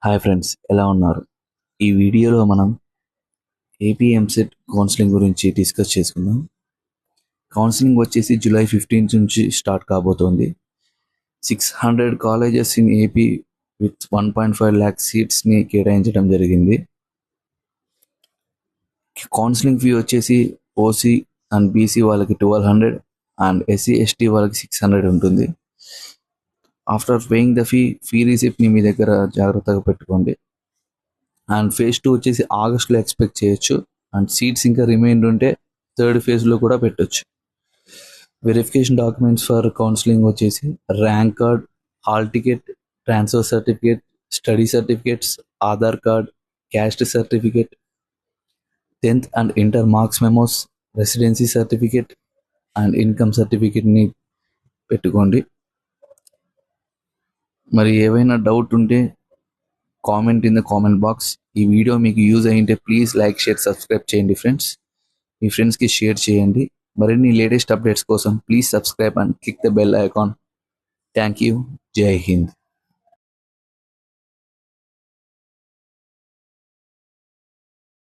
Hi friends, ఎలా ఉన్నారు? ఈ వీడియోలో మనం ఏపీ ఎంసెట్ కౌన్సిలింగ్ గురించి డిస్కస్ చేసుకుందాం. కౌన్సిలింగ్ వచ్చేసి జూలై 15 నుంచి స్టార్ట్ కాబోతోంది. 600 colleges in AP with 1.5 lakh సీట్స్ని కేటాయించడం జరిగింది. కౌన్సిలింగ్ ఫీ వచ్చేసి ఓసీ అండ్ బీసీ వాళ్ళకి 1200 అండ్ ఎస్సీ ఎస్టీ వాళ్ళకి 600 ఉంటుంది. ఆఫ్టర్ పేయింగ్ ద ఫీ రిసిప్ట్ని మీ దగ్గర జాగ్రత్తగా పెట్టుకోండి. అండ్ ఫేజ్ 2 వచ్చేసి ఆగస్ట్లో ఎక్స్పెక్ట్ చేయొచ్చు. అండ్ సీట్స్ ఇంకా రిమైండ్ ఉంటే థర్డ్ ఫేజ్లో కూడా పెట్టొచ్చు. వెరిఫికేషన్ డాక్యుమెంట్స్ ఫర్ కౌన్సిలింగ్ వచ్చేసి rank card, hall ticket, transfer certificate, study certificates, Aadhaar card, caste certificate, 10th and inter marks memos, residency certificate and income సర్టిఫికేట్ని పెట్టుకోండి. మరి ఏవైనా డౌట్ ఉంటే comment in the comment box. ఈ వీడియో మీకు use అయ్యింటే please like, share, subscribe చేయండి friends. మీ ఫ్రెండ్స్కి షేర్ చేయండి. మరిన్ని లేటెస్ట్ అప్డేట్స్ కోసం please subscribe and click the bell icon. Thank you. జై హింద్.